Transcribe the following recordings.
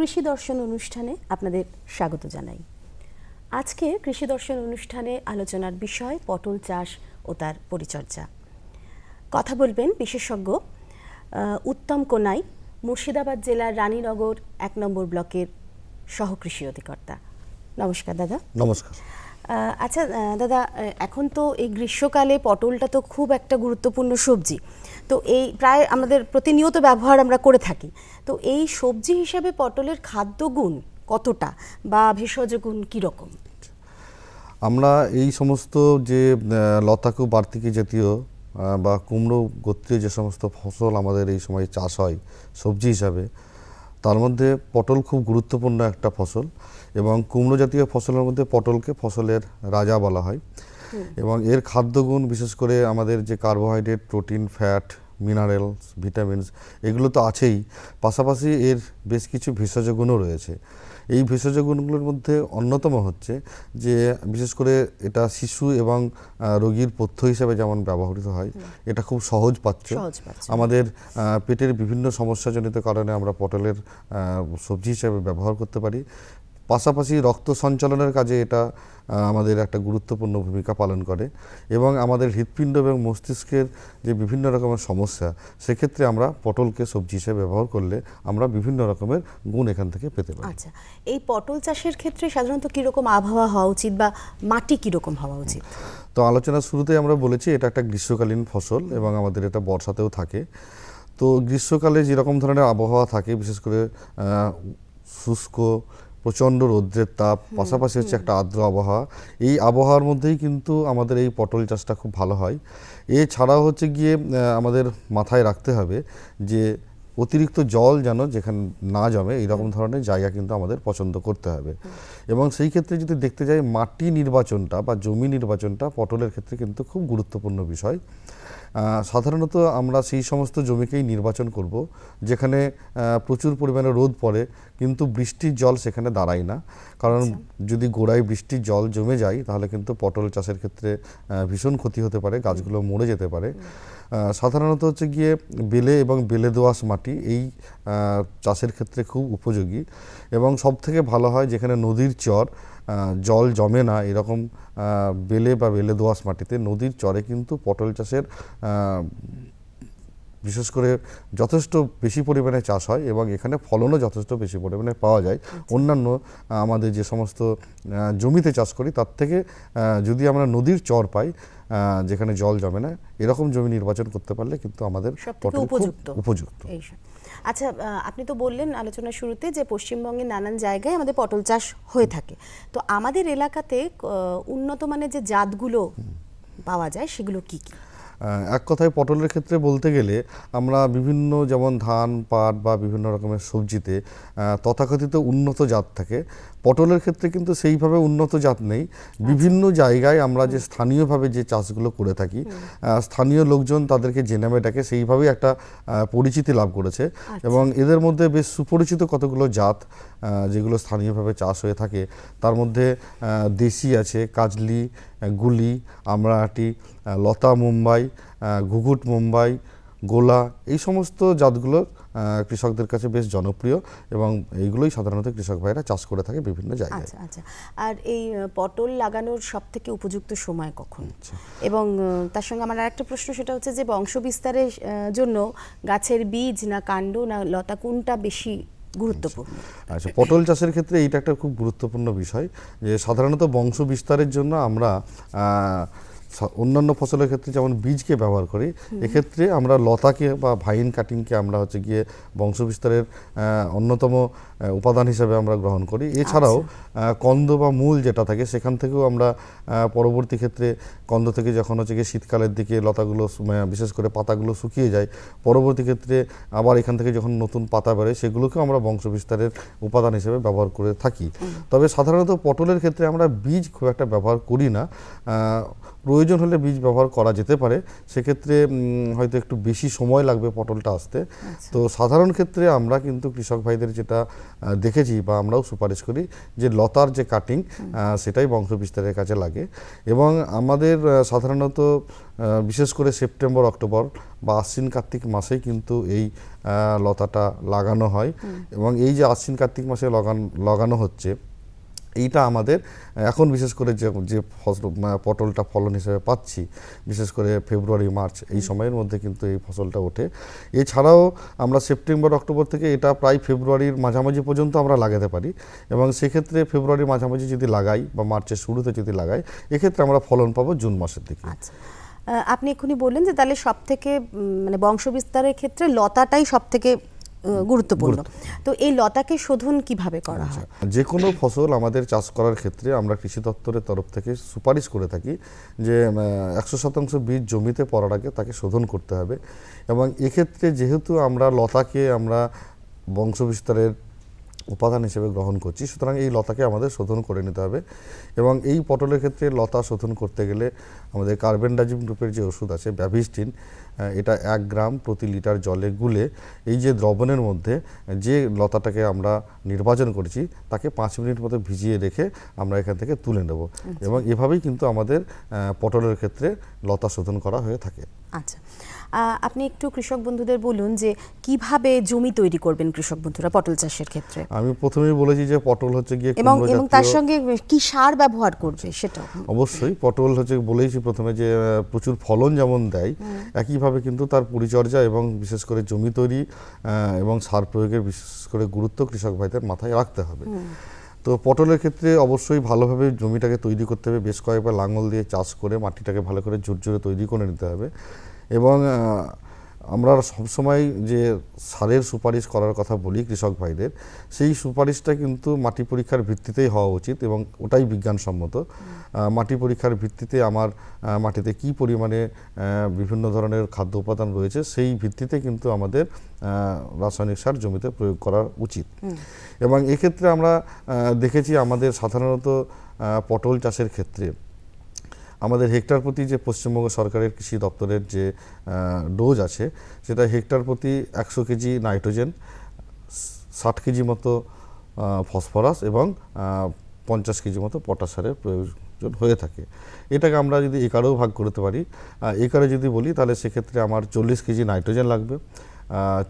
কৃষি দর্শন অনুষ্ঠানে আপনাদের স্বাগত জানাই। আজকে কৃষি দর্শন অনুষ্ঠানে আলোচনার বিষয় পটল চাষ ও তার পরিচর্যা। কথা বলবেন বিশেষজ্ঞ উত্তম কোনাই, মুর্শিদাবাদ জেলার রানীনগর ১ নম্বর ব্লকের সহকৃষি অধিকর্তা। নমস্কার দাদা। নমস্কার। আচ্ছা দাদা, এখন তো এই গ্রীষ্মকালে পটলটা তো খুব একটা গুরুত্বপূর্ণ সবজি, তো এই প্রায় আমাদের প্রতিনিয়ত ব্যবহার আমরা করে থাকি। তো এই সবজি হিসাবে পটলের খাদ্য গুণ কতটা বা ভেষজ গুণ কীরকম? আমরা এই সমস্ত যে লতাকু বার্তিকি জাতীয় বা কুমড়ো গোত্রীয় যে সমস্ত ফসল আমাদের এই সময় চাষ হয় সবজি হিসাবে, তার মধ্যে পটল খুব গুরুত্বপূর্ণ একটা ফসল। এবং কুমড়ো জাতীয় ফসলের মধ্যে পটলকে ফসলের রাজা বলা হয়। এবং এর খাদ্যগুণ বিশেষ করে আমাদের যে carbohydrate, protein, fat, minerals, vitamins এগুলো তো আছেই, পাশাপাশি এর বেশ কিছু ভেষজ গুণও রয়েছে। এই ভেষজ গুণগুলোর মধ্যে অন্যতম হচ্ছে যে বিশেষ করে এটা শিশু এবং রোগীর পথ্য হিসেবে যেমন ব্যবহৃত হয়, এটা খুব সহজ পাচ্য। আমাদের পেটের বিভিন্ন সমস্যাজনিত কারণে আমরা পটলের সবজি হিসেবে ব্যবহার করতে পারি। পাশাপাশি রক্ত সঞ্চালনের কাজে এটা আমাদের একটা গুরুত্বপূর্ণ ভূমিকা পালন করে। এবং আমাদের হৃৎপিণ্ড এবং মস্তিষ্কের যে বিভিন্ন রকমের সমস্যা, সেক্ষেত্রে আমরা পটলকে সবজি হিসেবে ব্যবহার করলে আমরা বিভিন্ন রকমের গুণ এখান থেকে পেতে পারি। আচ্ছা, এই পটল চাষের ক্ষেত্রে সাধারণত কীরকম আবহাওয়া হওয়া উচিত বা মাটি কীরকম হওয়া উচিত? তো আলোচনার শুরুতেই আমরা বলেছি এটা একটা গ্রীষ্মকালীন ফসল এবং আমাদের এটা বর্ষাতেও থাকে। তো গ্রীষ্মকালে যেরকম ধরনের আবহাওয়া থাকে, বিশেষ করে শুষ্ক, প্রচণ্ড রৌদ্রের তাপ, পাশাপাশি হচ্ছে একটা আর্দ্র আবহাওয়া, এই আবহাওয়ার মধ্যেই কিন্তু আমাদের এই পটল চাষটা খুব ভালো হয়। এছাড়াও হচ্ছে গিয়ে আমাদের মাথায় রাখতে হবে যে অতিরিক্ত জল যেন যেখানে না জমে, এইরকম ধরনের জায়গা কিন্তু আমাদের পছন্দ করতে হবে। এবং সেই ক্ষেত্রে যদি দেখতে যাই, মাটি নির্বাচনটা বা জমি নির্বাচনটা পটলের ক্ষেত্রে কিন্তু খুব গুরুত্বপূর্ণ বিষয়। সাধারণত আমরা সেই সমস্ত জমিকেই নির্বাচন করব যেখানে প্রচুর পরিমাণে রোদ পড়ে কিন্তু বৃষ্টির জল সেখানে দাঁড়ায় না। কারণ যদি গোড়ায় বৃষ্টির জল জমে যায় তাহলে কিন্তু পটল চাষের ক্ষেত্রে ভীষণ ক্ষতি হতে পারে, গাছগুলো মরে যেতে পারে। সাধারণত হচ্ছে গিয়ে বেলে এবং বেলে দোআঁশ মাটি এই চাষের ক্ষেত্রে খুব উপযোগী। এবং সবথেকে ভালো হয় যেখানে নদীর চর, জল জমে না, এরকম বেলে বা বেলে দোআঁশ মাটিতে, নদীর চরে কিন্তু পটল চাষের বিশেষ করে যথেষ্ট বেশি পরিমাণে চাষ হয় এবং এখানে ফলনও যথেষ্ট বেশি পরিমাণে পাওয়া যায়। অন্যান্য আমাদের যে সমস্ত জমিতে চাষ করি তার থেকে যদি আমরা নদীর চর পাই যেখানে জল জমে না, এরকম জমি নির্বাচন করতে পারলে কিন্তু আমাদের পটল উপযুক্ত। আচ্ছা, আপনি তো বললেন আলোচনার শুরুতে যে পশ্চিমবঙ্গের নানান জায়গায় আমাদের পটল চাষ হয়ে থাকে, তো আমাদের এলাকাতে উন্নত মানের যে জাতগুলো পাওয়া যায় সেগুলো কি কি? এক কথায় পটলের ক্ষেত্রে বলতে গেলে আমরা বিভিন্ন, যেমন ধান, পাট বা বিভিন্ন রকমের সবজিতে তথাকথিত উন্নত জাত থাকে, পটলের ক্ষেত্রে কিন্তু সেইভাবে উন্নত জাত নেই। বিভিন্ন জায়গায় আমরা যে স্থানীয়ভাবে যে চাষগুলো করে থাকি, স্থানীয় লোকজন তাদেরকে যে নামে ডাকে, সেইভাবেই একটা পরিচিতি লাভ করেছে। এবং এদের মধ্যে বেশ সুপরিচিত কতগুলো জাত যেগুলো স্থানীয়ভাবে চাষ হয়ে থাকে, তার মধ্যে দেশি আছে, কাজলি, গুলি, আমরাহাটি, লতা মুম্বাই, ঘুঘুট মুম্বাই, গোলা, এই সমস্ত জাতগুলো কৃষকদের কাছে বেশ জনপ্রিয় এবং এইগুলোই সাধারণত কৃষক ভাইরা চাষ করে থাকে বিভিন্ন জায়গায়। আচ্ছা আচ্ছা, আর এই পটল লাগানোর সবথেকে উপযুক্ত সময় কখন? এবং তার সঙ্গে আমার আরেকটা প্রশ্ন, সেটা হচ্ছে যে বংশ বিস্তারের জন্য গাছের বীজ না কাণ্ড না লতা কোনটা বেশি গুরুত্বপূর্ণ? আচ্ছা, পটল চাষের ক্ষেত্রে এইটা একটা খুব গুরুত্বপূর্ণ বিষয় যে সাধারণত বংশ বিস্তারের জন্য আমরা অন্যান্য ফসলের ক্ষেত্রে যেমন বীজকে ব্যবহার করি, এক্ষেত্রে আমরা লতাকে বা ভাইন কাটিংকে আমরা হচ্ছে গিয়ে বংশ বিস্তারের অন্যতম উপাদান হিসেবে আমরা গ্রহণ করি। এছাড়াও কন্দ বা মূল যেটা থাকে সেখান থেকেও আমরা পরবর্তী ক্ষেত্রে কন্দ থেকে যখন হচ্ছে গিয়ে শীতকালের দিকে লতাগুলো বিশেষ করে পাতাগুলো শুকিয়ে যায়, পরবর্তী ক্ষেত্রে আবার এখান থেকে যখন নতুন পাতা বেরোয় সেগুলোকেও আমরা বংশ বিস্তারের উপাদান হিসেবে ব্যবহার করে থাকি। তবে সাধারণত পটলের ক্ষেত্রে আমরা বীজ খুব একটা ব্যবহার করি না। প্রয়োজন হলে বীজ ব্যবহার করা যেতে পারে, সেক্ষেত্রে হয়তো একটু বেশি সময় লাগবে পটলটা আসতে। তো সাধারণ ক্ষেত্রে আমরা কিন্তু কৃষক ভাইদের যেটা দেখেছি বা আমরাও সুপারিশ করি যে লতার যে কাটিং সেটাই বংশ বিস্তারের কাজে লাগে। এবং আমাদের সাধারণত বিশেষ করে সেপ্টেম্বর অক্টোবর বা আশ্বিন কার্তিক মাসেই কিন্তু এই লতাটা লাগানো হয়। এবং এই যে আশ্বিন কার্তিক মাসে লাগানো হচ্ছে, এইটা আমাদের এখন বিশেষ করে যে পটলটা ফলন হিসেবে পাচ্ছি, বিশেষ করে ফেব্রুয়ারি মার্চ এই সময়ের মধ্যে কিন্তু এই ফসলটা ওঠে। এছাড়াও আমরা সেপ্টেম্বর অক্টোবর থেকে এটা প্রায় ফেব্রুয়ারির মাঝামাঝি পর্যন্ত আমরা লাগাতে পারি। এবং সেক্ষেত্রে ফেব্রুয়ারির মাঝামাঝি যদি লাগাই বা মার্চের শুরুতে যদি লাগাই, এক্ষেত্রে আমরা ফলন পাবো জুন মাসের দিকে। আচ্ছা, আপনি এক্ষুনি বললেন যে তাহলে সব থেকে মানে বংশবিস্তারের ক্ষেত্রে লতাটাই সব থেকে গুরুত্বপূর্ণ। তো এই লতাকে শোধন কিভাবে করা হয়? যে কোনো ফসল আমাদের চাষ করার ক্ষেত্রে আমরা কৃষি দপ্তরের তরফ থেকে সুপারিশ করে থাকি যে 100% বীজ জমিতে পড়ার আগে তাকে শোধন করতে হবে। এবং এক্ষেত্রে যেহেতু আমরা লতাকে আমরা বংশবিস্তারের উপাদান হিসেবে গ্রহণ করছি, সুতরাং এই লতাকে আমাদের শোধন করে নিতে হবে। এবং এই পটলের ক্ষেত্রে লতা শোধন করতে গেলে আমাদের কার্বেন্ডাজিম গ্রুপের যে ওষুধ আছে ব্যাভিস্টিন, এটা 1 গ্রাম প্রতি লিটার জলে গুলে এই যে দ্রবণের মধ্যে যে লতাটাকে আমরা নির্বাচন করেছি তাকে 5 মিনিট মতো ভিজিয়ে রেখে আমরা এখান থেকে তুলে নেব। এবং এভাবেই কিন্তু আমাদের পটলের ক্ষেত্রে লতা শোধন করা হয়ে থাকে। আচ্ছা, আপনি একটু কৃষক বন্ধুদের বলুন যে কিভাবে জমি তৈরি করবেন কৃষক বন্ধুরা পটল চাষের ক্ষেত্রে। আমি প্রথমেই বলেছি যে পটল হচ্ছে গিয়ে এবং তার সঙ্গে কি সার ব্যবহার করবে সেটা। অবশ্যই পটল হচ্ছে বলেইছি প্রথমে যে প্রচুর ফলন যেমন দেয়, একইভাবে কিন্তু তার পরিচর্যা এবং বিশেষ করে জমি তৈরি এবং সার প্রয়োগের বিশেষ করে গুরুত্ব কৃষক ভাইদের মাথায় রাখতে হবে। তো পটলের ক্ষেত্রে অবশ্যই ভালোভাবে জমিটাকে তৈরি করতে হবে, বেশ কয়েকবার লাঙল দিয়ে চাষ করে মাটিটাকে ভালো করে ঝুরঝুরে তৈরি করে নিতে হবে। এবং আমরা সবসময় যে সারের সুপারিশ করার কথা বলি কৃষক ভাইদের, সেই সুপারিশটা কিন্তু মাটি পরীক্ষার ভিত্তিতেই হওয়া উচিত এবং ওটাই বিজ্ঞানসম্মত। মাটি পরীক্ষার ভিত্তিতে আমার মাটিতে কি পরিমাণে বিভিন্ন ধরনের খাদ্য উপাদান রয়েছে সেই ভিত্তিতে কিন্তু আমাদের রাসায়নিক সার জমিতে প্রয়োগ করা উচিত। এবং এক্ষেত্রে আমরা দেখেছি আমাদের সাধারণত পটল চাষের ক্ষেত্রে আমাদের হেক্টর প্রতি যে পশ্চিমবঙ্গ সরকারের কৃষি দপ্তরের যে ডোজ আছে, সেটা হেক্টর প্রতি 100 কেজি নাইট্রোজেন, 60 কেজি মতো ফসফরাস এবং 50 কেজি মতো পটাশ সারের প্রয়োজন হয়ে থাকে। এটাকে আমরা যদি একরেও ভাগ করতে পারি, একরে যদি বলি তাহলে সেক্ষেত্রে আমার 40 কেজি নাইট্রোজেন লাগবে,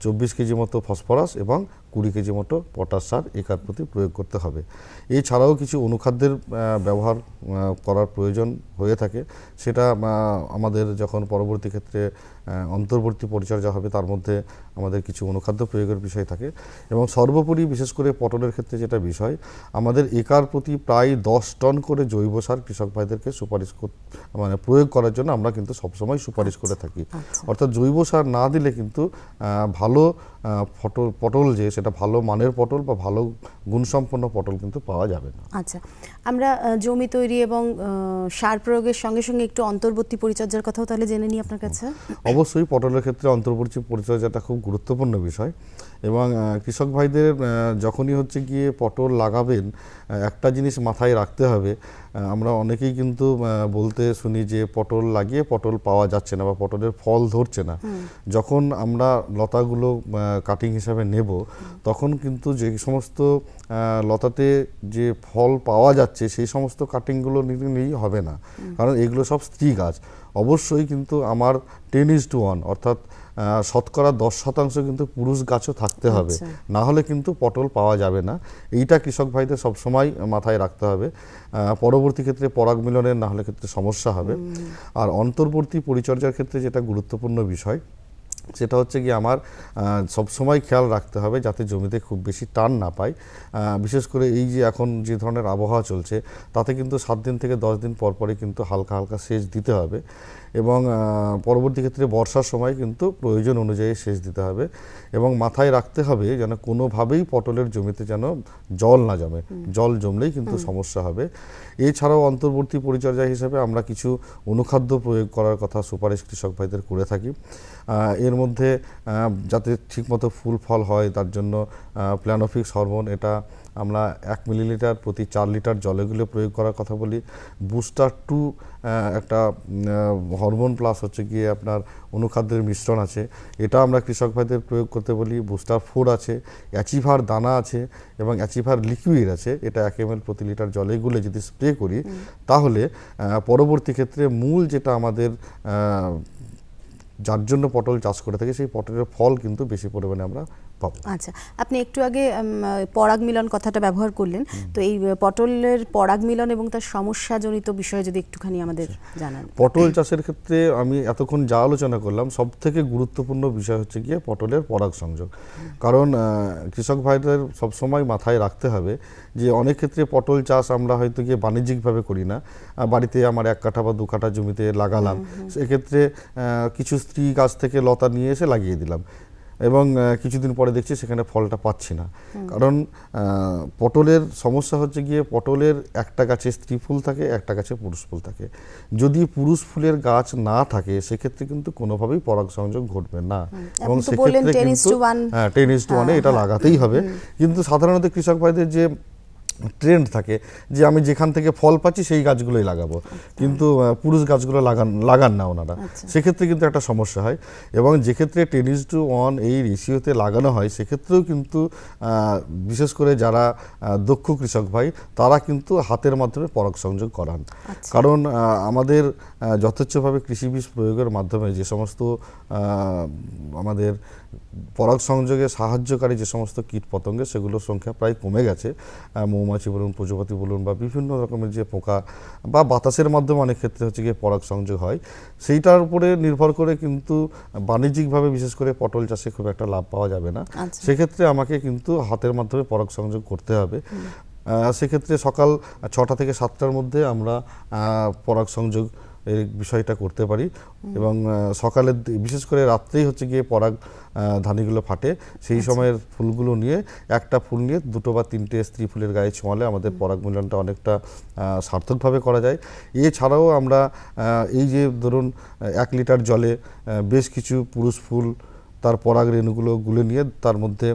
24 কেজি মতো ফসফরাস এবং 20 কেজি মতো পটাশ সার একর প্রতি প্রয়োগ করতে হবে। এছাড়াও কিছু অনুখাদ্যের ব্যবহার করার প্রয়োজন হয়ে থাকে, সেটা আমাদের যখন পরবর্তী ক্ষেত্রে অন্তর্বর্তী পরিচর্যা হবে তার মধ্যে আমাদের কিছু অনুখাদ্য প্রয়োগের বিষয় থাকে। এবং সর্বোপরি বিশেষ করে পটলের ক্ষেত্রে যেটা বিষয়, আমাদের একর প্রতি প্রায় 10 টন করে জৈব সার কৃষক ভাইদেরকে সুপারিশ মানে প্রয়োগ করার জন্য আমরা কিন্তু সবসময় সুপারিশ করে থাকি। অর্থাৎ জৈব সার না দিলে কিন্তু ভালো পটল যে সেটা ভালো মানের পটল বা ভালো গুণসম্পন্ন পটল কিন্তু পাওয়া যাবে না। আচ্ছা, আমরা জমি তৈরি এবং সার প্রয়োগের সঙ্গে সঙ্গে একটু অন্তর্বর্তী পরিচর্যার কথাও তাহলে জেনে নিই আপনার কাছে। অবশ্যই পটলের ক্ষেত্রে অন্তর্বর্তী পরিচর্যাটা খুব গুরুত্বপূর্ণ বিষয়। এবং কৃষক ভাইদের যখনই হচ্ছে গিয়ে পটল লাগাবেন, একটা জিনিস মাথায় রাখতে হবে, আমরা অনেকেই কিন্তু বলতে শুনি যে পটল লাগিয়ে পটল পাওয়া যাচ্ছে না বা পটলের ফল ধরছে না। যখন আমরা লতাগুলো কাটিং হিসাবে নেব, তখন কিন্তু যে সমস্ত লতাতে যে ফল পাওয়া যাচ্ছে সেই সমস্ত কাটিংগুলো নিলেই হবে না, কারণ এগুলো সব স্ত্রী গাছ। অবশ্যই কিন্তু আমার 10:1 অর্থাৎ শতকরা 10% কিন্তু পুরুষ গাছও থাকতে হবে, না হলে কিন্তু পটল পাওয়া যাবে না। এইটা কৃষক ভাইদের সবসময় মাথায় রাখতে হবে। পরবর্তী ক্ষেত্রে পরাগ মিলনের না হলে ক্ষেত্রে সমস্যা হবে। আর অন্তর্বর্তী পরিচর্যার ক্ষেত্রে যেটা গুরুত্বপূর্ণ বিষয়, সেটা হচ্ছে কি আমার সবসময় খেয়াল রাখতে হবে যাতে জমিতে খুব বেশি টান না পায়। বিশেষ করে এই যে এখন যে ধরনের আবহাওয়া চলছে, তাতে কিন্তু 7 দিন থেকে 10 দিন পর পরই কিন্তু হালকা হালকা সেচ দিতে হবে। এবং পরবর্তী ক্ষেত্রে বর্ষার সময় কিন্তু প্রয়োজন অনুযায়ী সেচ দিতে হবে। এবং মাথায় রাখতে হবে যেন কোনোভাবেই পটলের জমিতে যেন জল না জমে, জল জমলেই কিন্তু সমস্যা হবে। এছাড়াও অন্তর্বর্তী পরিচর্যা হিসেবে আমরা কিছু অনুখাদ্য প্রয়োগ করার কথা সুপারিশ কৃষক ভাইদের করে থাকি। এর মধ্যে যাতে ঠিকমতো ফুল ফল হয় তার জন্য প্ল্যানোফিক্স হরমোন, এটা আমরা 1 মিলিলিটার প্রতি 4 লিটার জলে গুলে প্রয়োগ করার কথা বলি। বুস্টার 2 একটা হরমোন প্লাস হচ্ছে গিয়ে আপনার অনুখাদ্যের মিশ্রণ আছে, এটা আমরা কৃষক ভাইদের প্রয়োগ করতে বলি। বুস্টার 4 আছে, অ্যাচিভার দানা আছে এবং অ্যাচিভার লিকুইড আছে, এটা 1 ml প্রতি লিটার জলে গুলে যদি স্প্রে করি তাহলে পরবর্তী ক্ষেত্রে মূল যেটা আমাদের যার জন্য পটল চাষ করে থাকি সেই পটলের ফল কিন্তু বেশি পরিমাণে আমরা পাবো। আচ্ছা, আপনি একটু আগে পরাগ মিলন কথাটা ব্যবহার করলেন, তো এই পটলের পরাগ মিলন এবং তার সমস্যাজনিত বিষয়ে যদি একটুখানি আমাদের জানান। পটল চাষের ক্ষেত্রে আমি এতক্ষণ যা আলোচনা করলাম সব থেকে গুরুত্বপূর্ণ বিষয় হচ্ছে গিয়ে পটলের পরাগ সংযোগ। কারণ কৃষক ভাইদের সবসময় মাথায় রাখতে হবে যে অনেক ক্ষেত্রে পটল চাষ আমরা হয়তো গিয়ে বাণিজ্যিকভাবে করি না, বাড়িতে আমার 1 কাঠা বা 2 কাঠা জমিতে লাগালাম, সেক্ষেত্রে কিছু স্ত্রী গাছ থেকে লতা নিয়ে এসে লাগিয়ে দিলাম এবং কিছুদিন পরে দেখছি সেখানে ফলটা পাচ্ছি না। কারণ পটলের সমস্যা হচ্ছে গিয়ে পটলের একটা গাছে স্ত্রী ফুল থাকে, একটা গাছে পুরুষ ফুল থাকে। যদি পুরুষ ফুলের গাছ না থাকে সেক্ষেত্রে কিন্তু কোনোভাবেই পরাগ সংযোগ ঘটবে না এবং সেক্ষেত্রে কিন্তু 10:1 এটা লাগাতেই হবে। কিন্তু সাধারণত কৃষক ভাইদের যে ট্রেন্ড থাকে যে আমি যেখান থেকে ফল পাচ্ছি সেই গাছগুলোই লাগাবো, কিন্তু পুরুষ গাছগুলো লাগান না ওনারা, সেক্ষেত্রে কিন্তু একটা সমস্যা হয়। এবং যেক্ষেত্রে 10:1 এই রেশিওতে লাগানো হয় সেক্ষেত্রেও কিন্তু বিশেষ করে যারা দক্ষ কৃষক ভাই তারা কিন্তু হাতের মাধ্যমে পরাগ সংযোগ করান। কারণ আমাদের যথেচ্ছভাবে কৃষি বীজ প্রয়োগের মাধ্যমে যে সমস্ত আমাদের পরাগ সংযোগে সাহায্যকারী যে সমস্ত কীট পতঙ্গ সেগুলোর সংখ্যা প্রায় কমে গেছে। মৌমাছি বলুন, প্রজাপতি বলুন বা বিভিন্ন রকমের যে পোকা বা বাতাসের মাধ্যমে অনেক ক্ষেত্রে হচ্ছে গিয়ে পরাগ সংযোগ হয়, সেইটার উপরে নির্ভর করে কিন্তু বাণিজ্যিকভাবে বিশেষ করে পটল চাষে খুব একটা লাভ পাওয়া যাবে না। সেক্ষেত্রে আমাকে কিন্তু হাতের মাধ্যমে পরাগ সংযোগ করতে হবে। সেক্ষেত্রে সকাল 6টা থেকে 7টার মধ্যে আমরা পরাগ সংযোগ এই বিষয়টা করতে পারি এবং সকালে বিশেষ করে রাত্রেই হচ্ছে গিয়ে পরাগ ধানীগুলো ফাটে, সেই সময়ের ফুলগুলো নিয়ে একটা ফুল নিয়ে 2 বা 3টে স্ত্রী ফুলের গায়ে ছোঁয়ালে আমাদের পরাগ মিলনটা অনেকটা সার্থকভাবে করা যায়। এছাড়াও আমরা এই যে ধরুন 1 লিটার জলে বেশ কিছু পুরুষ ফুল তার পরাগ রেণুগুলো গুলে নিয়ে তার মধ্যে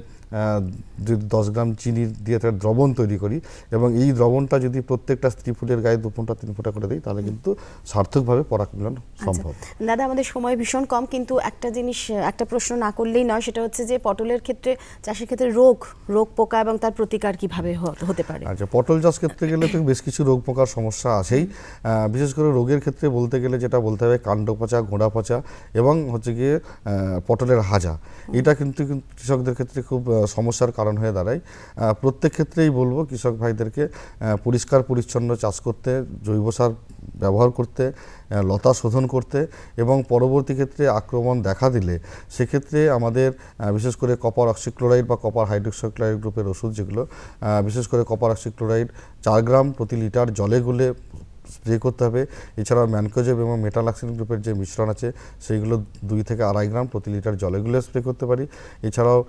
যদি 10 গ্রাম চিনি দিয়ে একটা দ্রবণ তৈরি করি এবং এই দ্রবণটা যদি প্রত্যেকটা স্ত্রী ফুলের গায়ে 2 ফোঁটা 3 ফোঁটা করে দিই তাহলে কিন্তু সার্থকভাবে পরাগ মিলন সম্ভব। দাদা, আমাদের সময় ভীষণ কম, কিন্তু একটা জিনিস, একটা প্রশ্ন না করলেই নয়, সেটা হচ্ছে যে পটলের ক্ষেত্রে, চাষের ক্ষেত্রে রোগ পোকা এবং তার প্রতিকার কিভাবে হতে পারে? আচ্ছা, পটল চাষ করতে গেলে তো বেশ কিছু রোগ পোকার সমস্যা আছেই। বিশেষ করে রোগের ক্ষেত্রে বলতে গেলে যেটা বলতে হবে কাণ্ড পচা, গোড়া পচা এবং হচ্ছে গিয়ে পটলের হাজা, এটা কিন্তু কৃষকদের ক্ষেত্রে খুব সমস্যার কারণ হয়ে দাঁড়ায়। প্রত্যেক ক্ষেত্রেই বলবো কৃষক ভাইদেরকে পরিষ্কার পরিচ্ছন্ন চাষ করতে, জৈব সার ব্যবহার করতে, লতা শোধন করতে এবং পরবর্তী ক্ষেত্রে আক্রমণ দেখা দিলে সেক্ষেত্রে আমাদের বিশেষ করে কপার অক্সিক্লোরাইড বা কপার হাইড্রোক্সাইক্লোরাইড গ্রুপের ওষুধ, যেগুলো বিশেষ করে কপার অক্সিক্লোরাইড 4 গ্রাম প্রতি লিটার জলে গুলে স্প্রে করতে হবে। এছাড়াও ম্যানকোজেব এবং মেটালাক্সিন গ্রুপের যে মিশ্রণ আছে সেইগুলো 2 থেকে 2.5 গ্রাম প্রতি লিটার জলে গুলে স্প্রে করতে পারি। এছাড়াও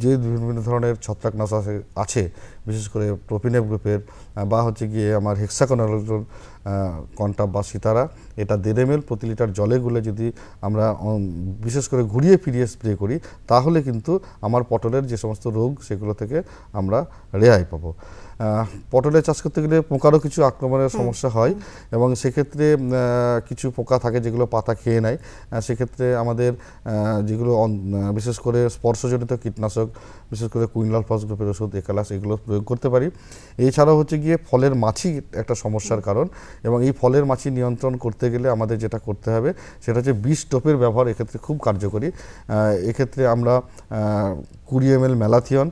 যে বিভিন্ন ধরনের ছত্রাকনাশক আছে বিশেষ করে প্রোপিনেপ গ্রুপের বা হচ্ছে গিয়ে আমার হেক্সাকোনাজোল কন্টাপ বা সিতারা, এটা 1.5 ml প্রতি লিটার জলে গুলে যদি আমরা বিশেষ করে ঘুরিয়ে ফিরিয়ে স্প্রে করি তাহলে কিন্তু আমার পটলের যে সমস্ত রোগ সেগুলো থেকে আমরা রেহাই পাবো। পটলের চাষ করতে গেলে পোকারও কিছু আক্রমণের সমস্যা হয় এবং সেক্ষেত্রে কিছু পোকা থাকে যেগুলো পাতা খেয়ে নেয়। সেক্ষেত্রে আমাদের যেগুলো বিশেষ করে স্পর্শজনিত কীটনাশক, বিশেষ করে কুইনলালফস গ্রুপের ওষুধ, একালাস, এগুলো প্রয়োগ করতে পারি। এছাড়াও হচ্ছে গিয়ে ফলের মাছি একটা সমস্যার কারণ এবং এই ফলের মাছি নিয়ন্ত্রণ করতে গেলে আমাদের যেটা করতে হবে সেটা হচ্ছে বিষ টোপের ব্যবহার এক্ষেত্রে খুব কার্যকরী। এক্ষেত্রে আমরা 20 ml ম্যালাথিয়ন,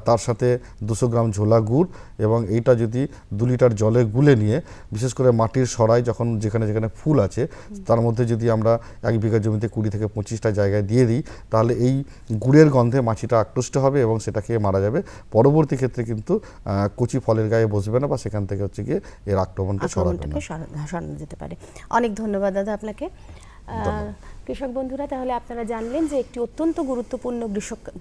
তার সাথে 200 গ্রাম ঝোলা গুড় এবং এইটা যদি 2 লিটার জলে গুলে নিয়ে বিশেষ করে মাটির সরাই যখন যেখানে যেখানে ফুল আছে তার মধ্যে যদি আমরা 1 বিঘা জমিতে 20 থেকে 25টা জায়গায় দিয়ে দিই তাহলে এই গুড়ের গন্ধে মাছিটা আকৃষ্ট হবে এবং সেটা খেয়ে মারা যাবে। পরবর্তী ক্ষেত্রে কিন্তু কচি ফলের গায়ে বসবে না বা সেখান থেকে হচ্ছে গিয়ে এর আক্রমণটা সরানো যেতে পারে। অনেক ধন্যবাদ দাদা আপনাকে। কৃষক বন্ধুরা, তাহলে আপনারা জানলেন যে একটি অত্যন্ত গুরুত্বপূর্ণ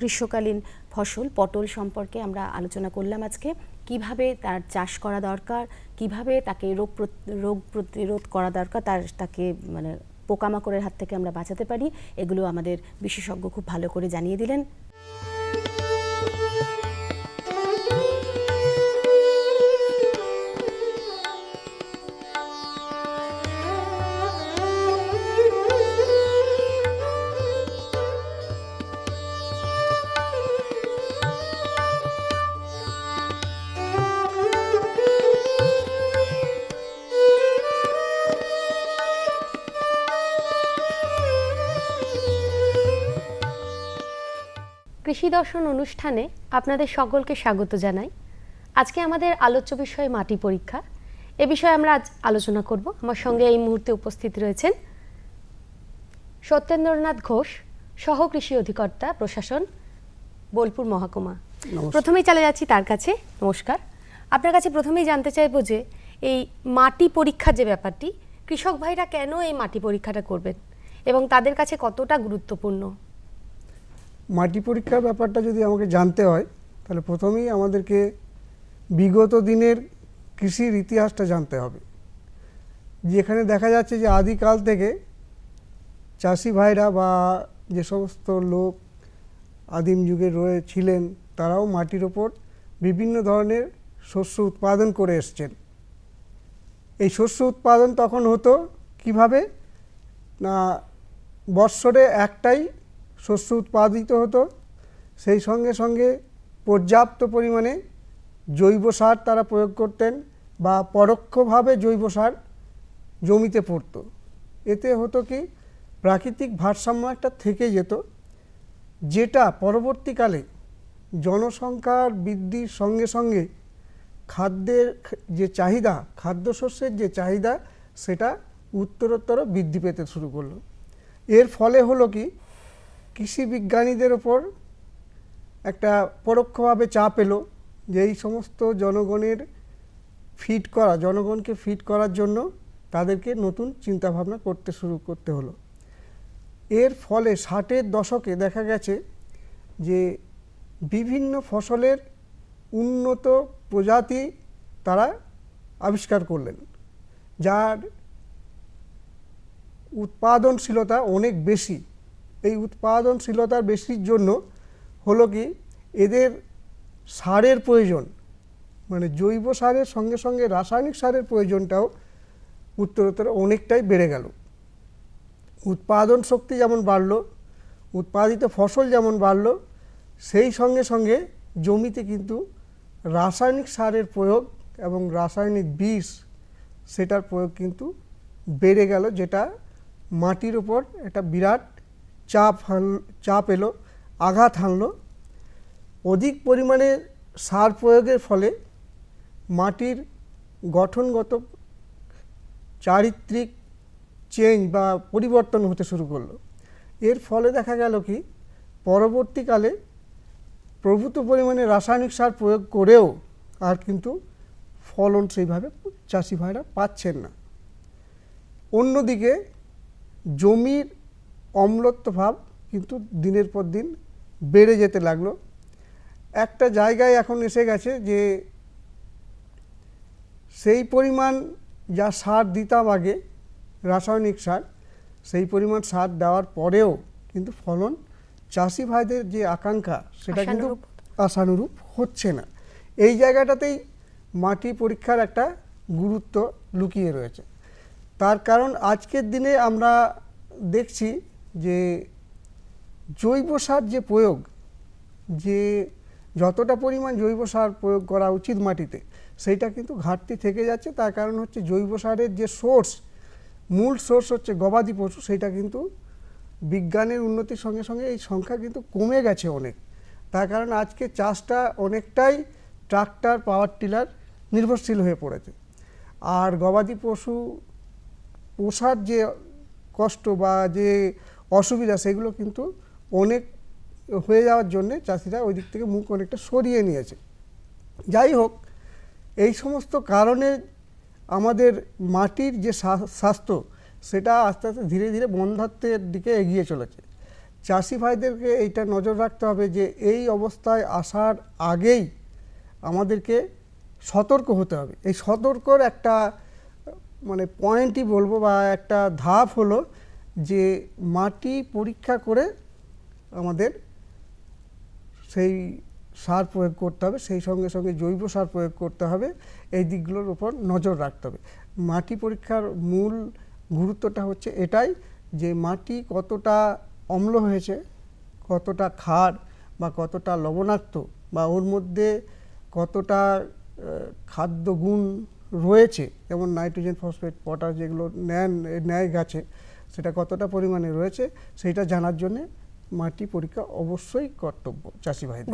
গ্রীষ্মকালীন ফসল পটল সম্পর্কে আমরা আলোচনা করলাম আজকে। কিভাবে তার চাষ করা দরকার, কিভাবে তাকে রোগ প্রতিরোধ করা দরকার, তাকে মানে পোকামাকড়ের হাত থেকে আমরা বাঁচাতে পারি, এগুলো আমাদের বিশেষজ্ঞ খুব ভালো করে জানিয়ে দিলেন। কৃষি দর্শন অনুষ্ঠানে আপনাদের সকলকে স্বাগত জানাই। আজকে আমাদের আলোচ্য বিষয় মাটি পরীক্ষা। এ বিষয়ে আমরা আজ আলোচনা করব। আমার সঙ্গে এই মুহূর্তে উপস্থিত রয়েছেন সত্যেন্দ্রনাথ ঘোষ, সহ কৃষি অধিকর্তা, প্রশাসন, বোলপুর মহকুমা। প্রথমেই চলে যাচ্ছি তার কাছে। নমস্কার। আপনার কাছে প্রথমেই জানতে চাইবো যে এই মাটি পরীক্ষার যে ব্যাপারটি, কৃষক ভাইরা কেন এই মাটি পরীক্ষাটা করবেন এবং তাদের কাছে কতটা গুরুত্বপূর্ণ? মাটি পরীক্ষার ব্যাপারটা যদি আমাকে জানতে হয় তাহলে প্রথমেই আমাদেরকে বিগত দিনের কৃষির ইতিহাসটা জানতে হবে। যেখানে দেখা যাচ্ছে যে আদিকাল থেকে চাষি ভাইরা বা যে সমস্ত লোক আদিম যুগে ছিলেন তারাও মাটির ওপর বিভিন্ন ধরনের শস্য উৎপাদন করে এসছেন। এই শস্য উৎপাদন তখন হতো কিভাবে না, বৎসরে একটাই শস্য উৎপাদিত হতো, সেই সঙ্গে সঙ্গে পর্যাপ্ত পরিমাণে জৈব সার তারা প্রয়োগ করতেন বা পরোক্ষভাবে জৈব সার জমিতে পড়তো। এতে হতো কি, প্রাকৃতিক ভারসাম্য একটা থেকে যেত, যেটা পরবর্তীকালে জনসংখ্যার বৃদ্ধির সঙ্গে সঙ্গে খাদ্যের যে চাহিদা, খাদ্যশস্যের যে চাহিদা, সেটা উত্তরোত্তর বৃদ্ধি পেতে শুরু করলো। এর ফলে হলো কি, কৃষি বিজ্ঞানীদের ওপর একটা পরোক্ষভাবে চাপ এলো যে এই সমস্ত জনগণকে ফিড করার জন্য তাদেরকে নতুন চিন্তাভাবনা করতে হলো। এর ফলে 60-এর দশকে দেখা গেছে যে বিভিন্ন ফসলের উন্নত প্রজাতি তারা আবিষ্কার করলেন, যার উৎপাদনশীলতা অনেক বেশি। এই উৎপাদনশীলতার বেশির জন্য হলো কি, এদের সারের প্রয়োজন, মানে জৈব সারের সঙ্গে সঙ্গে রাসায়নিক সারের প্রয়োজনটাও উত্তরোত্তর অনেকটাই বেড়ে গেল। উৎপাদন শক্তি যেমন বাড়লো, উৎপাদিত ফসল যেমন বাড়লো, সেই সঙ্গে সঙ্গে জমিতে কিন্তু রাসায়নিক সারের প্রয়োগ এবং রাসায়নিক বিষ সেটার প্রয়োগ কিন্তু বেড়ে গেল, যেটা মাটির উপর একটা বিরাট চাপ এলো, আঘাত হানলো। অধিক পরিমাণে সার প্রয়োগের ফলে মাটির গঠনগত চারিত্রিক চেঞ্জ বা পরিবর্তন হতে শুরু করলো। এর ফলে দেখা গেল কি, পরবর্তীকালে প্রভূত পরিমাণে রাসায়নিক সার প্রয়োগ করেও আর কিন্তু ফলন সেইভাবে চাষি ভাইরা পাচ্ছেন না। অন্যদিকে জমির অম্লত্ব ভাব কিন্তু দিনের পর দিন বেড়ে যেতে লাগলো। একটা জায়গায় এখন এসে গেছে যে সেই পরিমাণ যা সার দিতাম আগে, রাসায়নিক সার, সেই পরিমাণ সার দেওয়ার পরেও কিন্তু ফলন চাষি ভাইদের যে আকাঙ্ক্ষা সেটা কিন্তু আশানুরূপ হচ্ছে না। এই জায়গাটাতেই মাটি পরীক্ষার একটা গুরুত্ব লুকিয়ে রয়েছে। তার কারণ আজকের দিনে আমরা দেখছি যে জৈব সার যে প্রয়োগ, যে যতটা পরিমাণ জৈব সার প্রয়োগ করা উচিত মাটিতে, সেইটা কিন্তু ঘাটতি থেকে যাচ্ছে। তার কারণ হচ্ছে জৈব সারের যে মূল সোর্স হচ্ছে গবাদি পশু, সেটা কিন্তু বিজ্ঞানের উন্নতির সঙ্গে সঙ্গে এই সংখ্যা কিন্তু কমে গেছে অনেক। তার কারণ আজকে চাষটা অনেকটাই ট্রাক্টর, পাওয়ার টিলার নির্ভরশীল হয়ে পড়েছে। আর গবাদি পশু পোষার যে কষ্ট বা যে অসুবিধা, সেগুলো কিন্তু অনেক হয়ে যাওয়ার জন্যে চাষিরা ওই দিক থেকে মুখ অনেকটা সরিয়ে নিয়েছে। যাই হোক, এই সমস্ত কারণে আমাদের মাটির যে স্বাস্থ্য, সেটা আস্তে আস্তে ধীরে ধীরে বন্ধ্যাত্বের দিকে এগিয়ে চলেছে। চাষি ভাইদেরকে এইটা নজর রাখতে হবে যে এই অবস্থায় আসার আগেই আমাদেরকে সতর্ক হতে হবে। এই সতর্কর একটা মানে পয়েন্টই বলবো বা একটা ধাপ হলো যে মাটি পরীক্ষা করে আমাদের সেই সার প্রয়োগ করতে হবে, সেই সঙ্গে সঙ্গে জৈব সার প্রয়োগ করতে হবে। এই দিকগুলোর উপর নজর রাখতে হবে। মাটি পরীক্ষার মূল গুরুত্বটা হচ্ছে এটাই যে মাটি কতটা অম্ল হয়েছে, কতটা ক্ষার বা কতটা লবণাক্ত, বা ওর মধ্যে কতটা খাদ্য গুণ রয়েছে, যেমন নাইট্রোজেন, ফসফেট, পটাশ যেগুলো নেয় গাছে, সেটা কতটা পরিমাণে রয়েছে সেইটা জানার জন্যে মাটি পরীক্ষা অবশ্যই কর্তব্য চাষি ভাইদের,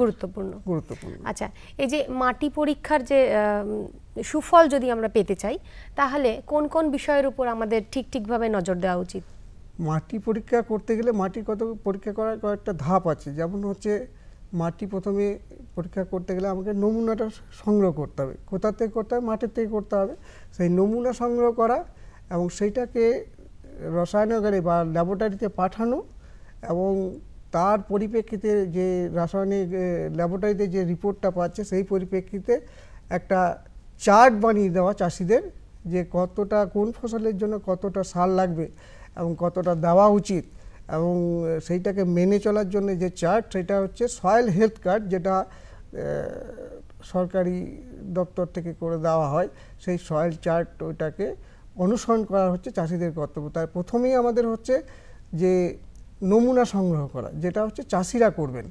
গুরুত্বপূর্ণ। আচ্ছা, এই যে মাটি পরীক্ষার যে সুফল যদি আমরা পেতে চাই, তাহলে কোন কোন বিষয়ের উপর আমাদের ঠিকভাবে নজর দেওয়া উচিত? মাটি পরীক্ষা করতে গেলে মাটি পরীক্ষা করার কয়েকটা ধাপ আছে। যেমন হচ্ছে মাটি প্রথমে পরীক্ষা করতে গেলে আমাকে নমুনাটা সংগ্রহ করতে হবে। কোথা থেকে করতে হবে? মাটির থেকে করতে হবে। সেই নমুনা সংগ্রহ করা এবং সেইটাকে রসায়নাগারে বা ল্যাবরেটরিতে পাঠানো এবং তার পরিপ্রেক্ষিতে যে রাসায়নিক ল্যাবরেটরিতে যে রিপোর্টটা পাচ্ছে সেই পরিপ্রেক্ষিতে একটা চার্ট বানিয়ে দেওয়া চাষিদের, যে কতটা কোন ফসলের জন্য কতটা সার লাগবে এবং কতটা দেওয়া উচিত, এবং সেইটাকে মেনে চলার জন্য যে চার্ট, সেটা হচ্ছে সয়েল হেলথ কার্ড, যেটা সরকারি দপ্তর থেকে করে দেওয়া হয়। সেই সয়েল চার্ট ওইটাকে অনুসরণ করা হচ্ছে চাষিদের কর্তব্য। তাই প্রথমেই আমাদের হচ্ছে যে নমুনা সংগ্রহ করা, যেটা হচ্ছে চাষিরা করবেন।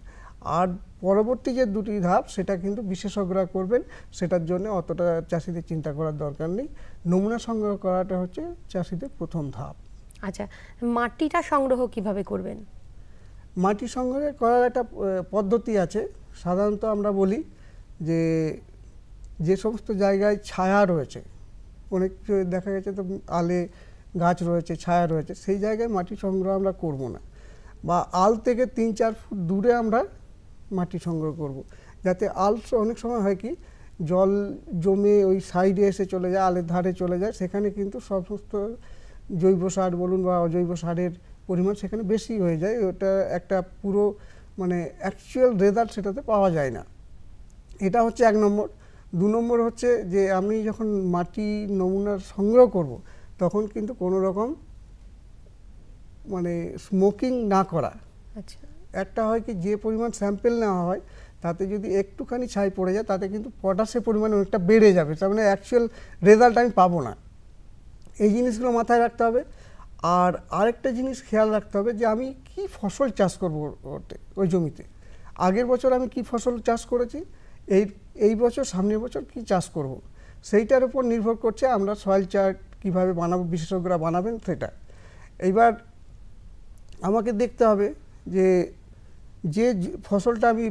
আর পরবর্তী যে দুটি ধাপ, সেটা কিন্তু বিশেষজ্ঞরা করবেন। সেটার জন্য অতটা চাষিদের চিন্তা করার দরকার নেই। নমুনা সংগ্রহ করাটা হচ্ছে চাষিদের প্রথম ধাপ। আচ্ছা, মাটিটা সংগ্রহ কিভাবে করবেন? মাটি সংগ্রহ করার একটা পদ্ধতি আছে। সাধারণত আমরা বলি যে যে সমস্ত জায়গায় ছায়া রয়েছে, অনেক দেখা গেছে তো আলে গাছ রয়েছে, ছায়া রয়েছে, সেই জায়গায় মাটি সংগ্রহ আমরা করব না, বা আল থেকে 3-4 ফুট দূরে আমরা মাটি সংগ্রহ করব, যাতে আল অনেক সময় হয় কি জল জমে ওই সাইডে এসে চলে যায়, আলের ধারে চলে যায়, সেখানে কিন্তু সমস্ত জৈব সার বলুন বা অজৈব সারের পরিমাণ সেখানে বেশি হয়ে যায়। ওটা একটা পুরো মানে অ্যাকচুয়াল রেজাল্ট সেটাতে পাওয়া যায় না। এটা হচ্ছে 1 নম্বর। 2 নম্বর হচ্ছে যে আমি যখন মাটি নমুনা সংগ্রহ করব, তখন কিন্তু কোনো রকম মানে স্মোকিং না করা। আচ্ছা, একটা হয় কি যে পরিমাণ স্যাম্পেল নেওয়া হয় তাতে যদি একটুখানি ছাই পড়ে যায়, তাতে কিন্তু পটাশের পরিমাণ অনেকটা বেড়ে যাবে, তার মানে অ্যাকচুয়াল রেজাল্ট আমি পাবো না। এই জিনিসগুলো মাথায় রাখতে হবে। আর আরেকটা জিনিস খেয়াল রাখতে হবে যে আমি কি ফসল চাষ করবো ওই জমিতে। আগের বছর আমি কি ফসল চাষ করেছি, এই বছর সামনের বছর কি চাষ করব, সেইটার উপর নির্ভর করছে আমরা সয়েল চার্ট কীভাবে বানাবো, বিশেষজ্ঞরা বানাবেন সেটা। এইবার আমাকে দেখতে হবে যে যে ফসলটা আমি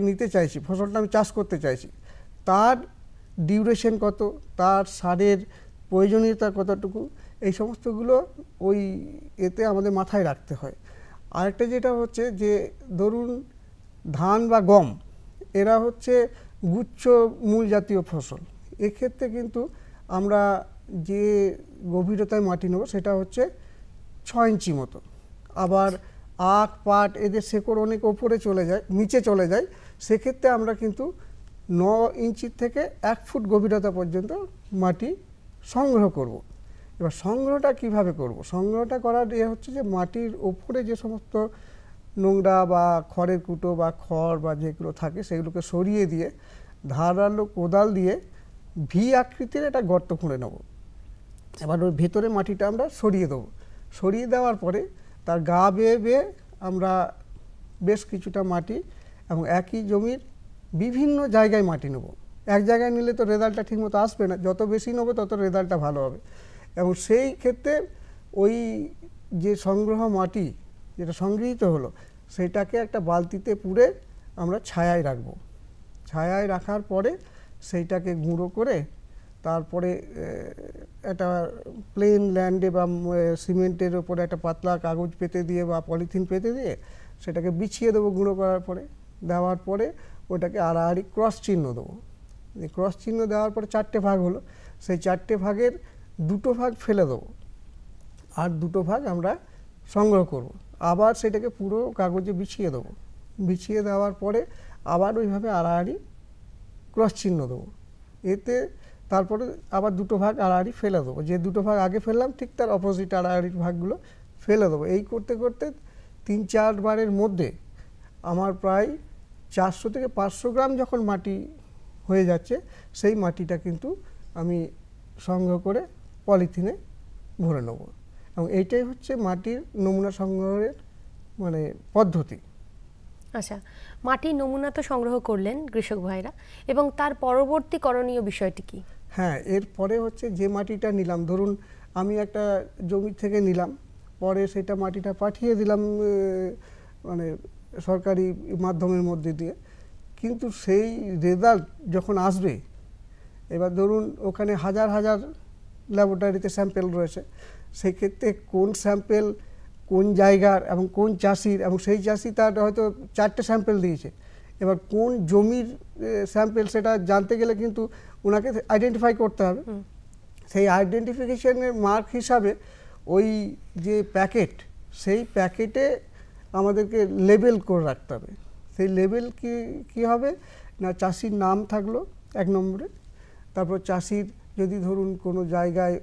নিতে চাইছি, ফসলটা আমি চাষ করতে চাইছি, তার ডিউরেশন কত, তার সারের প্রয়োজনীয়তা কতটুকু, এই সমস্তগুলো ওই এতে আমাদের মাথায় রাখতে হয়। আরেকটা যেটা হচ্ছে যে ধরুন ধান বা গম, এরা হচ্ছে গুচ্ছ মূল জাতীয় ফসল। এক্ষেত্রে কিন্তু আমরা যে গভীরতায় মাটি নেব সেটা হচ্ছে 6 ইঞ্চি মতো। আবার আখ, পাট এদের শেকড় অনেক ওপরে চলে যায়, নিচে চলে যায়, সেক্ষেত্রে আমরা কিন্তু 9 ইঞ্চি থেকে 1 ফুট গভীরতা পর্যন্ত মাটি সংগ্রহ করব। এবার সংগ্রহটা কিভাবে করব? সংগ্রহটা করার হচ্ছে যে মাটির ওপরে যে সমস্ত নোংরা বা খড়ের কুটো বা খড় বা যেগুলো থাকে সেগুলোকে সরিয়ে দিয়ে ধারালো কোদাল দিয়ে ভি আকৃতির একটা গর্ত খুঁড়ে নেব। এবার ওই ভেতরে মাটিটা আমরা সরিয়ে দেবো। সরিয়ে দেওয়ার পরে তার গা বেয়ে বেয়ে আমরা বেশ কিছুটা মাটি এবং একই জমির বিভিন্ন জায়গায় মাটি নেব। এক জায়গায় নিলে তো রেজাল্টটা ঠিকমতো আসবে না, যত বেশি নেব তত রেজাল্টটা ভালো হবে। এবং সেই ক্ষেত্রে ওই যে সংগ্রহ মাটি যেটা সংগৃহীত হলো সেটাকে একটা বালতিতে পুরে আমরা ছায়ায় রাখব। ছায়ায় রাখার পরে সেইটাকে গুঁড়ো করে তারপরে একটা প্লেন ল্যান্ডে বা সিমেন্টের ওপরে একটা পাতলা কাগজ পেতে দিয়ে বা পলিথিন পেতে দিয়ে সেটাকে বিছিয়ে দেবো। গুঁড়ো করার পরে দেওয়ার পরে ওটাকে আড়াআড়ি ক্রস চিহ্ন দেবো। ক্রস চিহ্ন দেওয়ার পরে 4টে ভাগ হলো, সেই 4টে ভাগের 2টো ভাগ ফেলে দেবো আর 2টো ভাগ আমরা সংগ্রহ করব। আবার সেটাকে পুরো কাগজে বিছিয়ে দেবো। বিছিয়ে দেওয়ার পরে আবার ওইভাবে আড়াআড়ি ক্রস চিহ্ন দেবো। এতে তারপরে আবার 2টো ভাগ আড়াআড়ি ফেলে দেবো। যে 2টো ভাগ আগে ফেললাম ঠিক তার অপোজিট আড়াআড়ির ভাগগুলো ফেলে দেবো। এই করতে করতে 3-4 বারের মধ্যে আমার প্রায় 400 থেকে 500 গ্রাম যখন মাটি হয়ে যাচ্ছে, সেই মাটিটা কিন্তু আমি সংগ্রহ করে পলিথিনে ভরে নেব। এবং এইটাই হচ্ছে মাটির নমুনা সংগ্রহের মানে পদ্ধতি। আচ্ছা, মাটির নমুনা তো সংগ্রহ করলেন কৃষক ভাইরা, এবং তার পরবর্তী করণীয় বিষয়টি কি? হ্যাঁ, এরপরে হচ্ছে যে মাটিটা নিলাম, ধরুন আমি একটা জমি থেকে নিলাম, পরে সেটা মাটিটা পাঠিয়ে দিলাম মানে সরকারি মাধ্যমের মধ্যে দিয়ে, কিন্তু সেই রেজাল্ট যখন আসবে, এবার ধরুন ওখানে হাজার হাজার ল্যাবরেটরিতে স্যাম্পেল রয়েছে, সেক্ষেত্রে কোন স্যাম্পেল কোন জায়গার এবং কোন চাষির, এবং সেই চাষি তার হয়তো 4টে স্যাম্পেল দিয়েছে, এবার কোন জমির স্যাম্পেল সেটা জানতে গেলে কিন্তু ওনাকে আইডেন্টিফাই করতে হবে। সেই আইডেন্টিফিকেশনের মার্ক হিসাবে ওই যে প্যাকেট, সেই প্যাকেটে আমাদেরকে লেবেল করে রাখতে হবে। সেই লেবেল কি হবে না, চাষির নাম থাকলো 1 নম্বরে, তারপর চাষির যদি ধরুন কোনো জায়গায়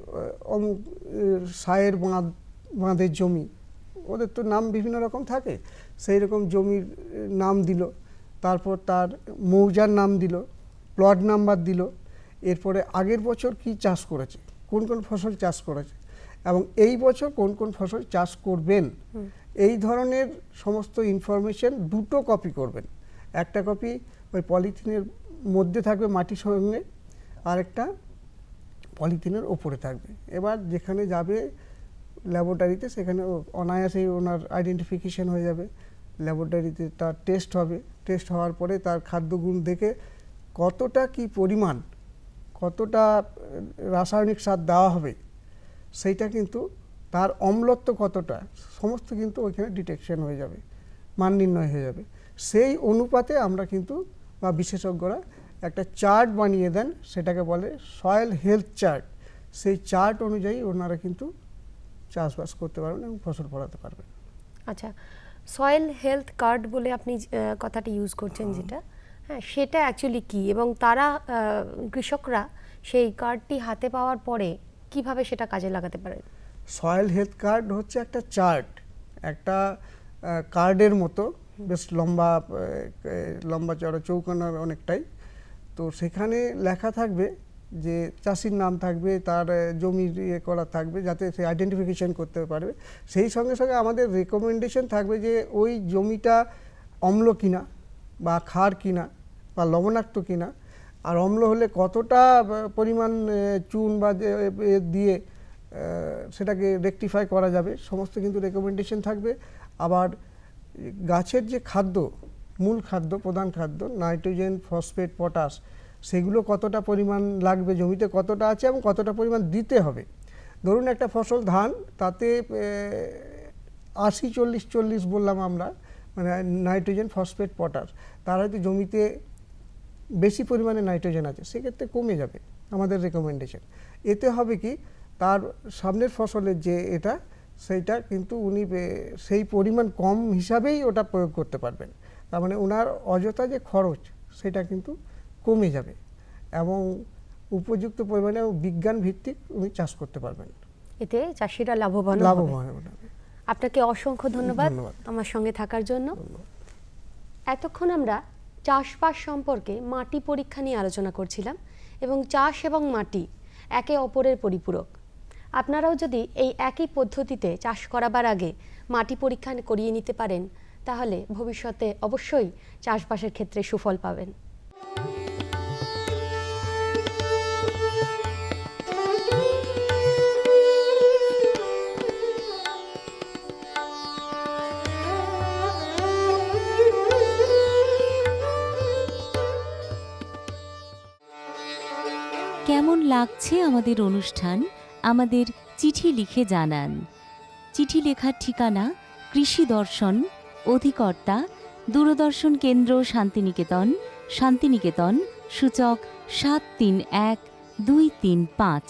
অমুক সায়ের বাঁধের জমি, ওদের তো নাম বিভিন্ন রকম থাকে, সেই রকম জমির নাম দিল, তারপর তার মৌজার নাম দিল, প্লট নাম্বার দিল, এরপরে আগের বছর কি চাষ করেছে, কোন কোন ফসল চাষ করেছে, এবং এই বছর কোন কোন ফসল চাষ করবেন, এই ধরনের সমস্ত ইনফরমেশন 2টো কপি করবেন। একটা কপি ওই পলিথিনের মধ্যে থাকবে মাটির সঙ্গে, আর একটা পলিথিনের ওপরে থাকবে। এবার যেখানে যাবে ল্যাবরেটরিতে, সেখানে অনায়াসেই ওনার আইডেন্টিফিকেশন হয়ে যাবে। ল্যাবরেটরিতে তার টেস্ট হবে, টেস্ট হওয়ার পরে তার খাদ্যগুণ দেখে কতটা কি পরিমাণ, কতটা রাসায়নিক সার দেওয়া হবে, সেইটা কিন্তু তার অম্লত্ব কতটা, সমস্ত কিন্তু ওইখানে ডিটেকশন হয়ে যাবে, মান নির্ণয় হয়ে যাবে। সেই অনুপাতে আমরা কিন্তু বা বিশেষজ্ঞরা একটা চার্ট বানিয়ে দেন, সেটাকে বলে সয়েল হেলথ চার্ট। সেই চার্ট অনুযায়ী ওনারা কিন্তু চাষবাস করতে পারবেন এবং ফসল ফলাতে পারবেন। আচ্ছা, সয়েল হেলথ কার্ড বলে আপনি কথাটা ইউজ করছেন যেটা, হ্যাঁ, সেটা অ্যাকচুয়ালি কি, এবং তারা কৃষকরা সেই কার্ডটি হাতে পাওয়ার পরে কিভাবে সেটা কাজে লাগাতে পারে? সয়েল হেলথ কার্ড হচ্ছে একটা চার্ট, একটা কার্ডের মতো, বেশ লম্বা চড়া, চৌকানার অনেকটাই। তো সেখানে লেখা থাকবে যে চাষির নাম থাকবে, তার জমির করা থাকবে, যাতে সে আইডেন্টিফিকেশন করতে পারবে। সেই সঙ্গে সঙ্গে আমাদের রেকমেন্ডেশন থাকবে যে ওই জমিটা অম্ল কিনা বা ক্ষার কিনা বা লবণাক্ত কিনা, আর অম্ল হলে কতটা পরিমাণ চুন বা দিয়ে সেটাকে রেকটিফাই করা যাবে, সমস্ত কিন্তু রেকমেন্ডেশন থাকবে। আবার গাছের যে খাদ্য, মূল খাদ্য, প্রধান খাদ্য, নাইট্রোজেন, ফসফেট, পটাশ, সেগুলো কতটা পরিমাণ লাগবে, জমিতে কতটা আছে এবং কতটা পরিমাণ দিতে হবে। ধরুন একটা ফসল ধান, তাতে 80-40-40 বললাম আমরা, মানে নাইট্রোজেন, ফসফেট, পটাশ, তার হয়তো জমিতে বেশি পরিমাণে নাইট্রোজেন আছে, সেক্ষেত্রে কমে যাবে আমাদের রেকমেন্ডেশন। এতে হবে কি, তার সামনের ফসলের যে এটা, সেইটা কিন্তু উনি সেই পরিমাণ কম হিসাবেই ওটা প্রয়োগ করতে পারবেন। তার মানে ওনার অযথা যে খরচ, সেটা কিন্তু কমে যাবে এবং উপযুক্ত পরিমাণে বিজ্ঞান ভিত্তিক উনি চাষ করতে পারবেন। এতে চাষিরা লাভবান হবে। আপনাকে অসংখ্য ধন্যবাদ আমার সঙ্গে থাকার জন্য। এতক্ষণ আমরা চাষবাস সম্পর্কে মাটি পরীক্ষা নিয়ে আলোচনা করছিলাম, এবং চাষ এবং মাটি একে অপরের পরিপূরক। আপনারাও যদি এই একই পদ্ধতিতে চাষ করাবার আগে মাটি পরীক্ষা করিয়ে নিতে পারেন, তাহলে ভবিষ্যতে অবশ্যই চাষবাসের ক্ষেত্রে সুফল পাবেন। কেমন লাগছে আমাদের অনুষ্ঠান আমাদের চিঠি লিখে জানান। চিঠি লেখার ঠিকানা কৃষি দর্শন, অধিকর্তা দূরদর্শন কেন্দ্র, শান্তিনিকেতন, শান্তিনিকেতন, সূচক 731235।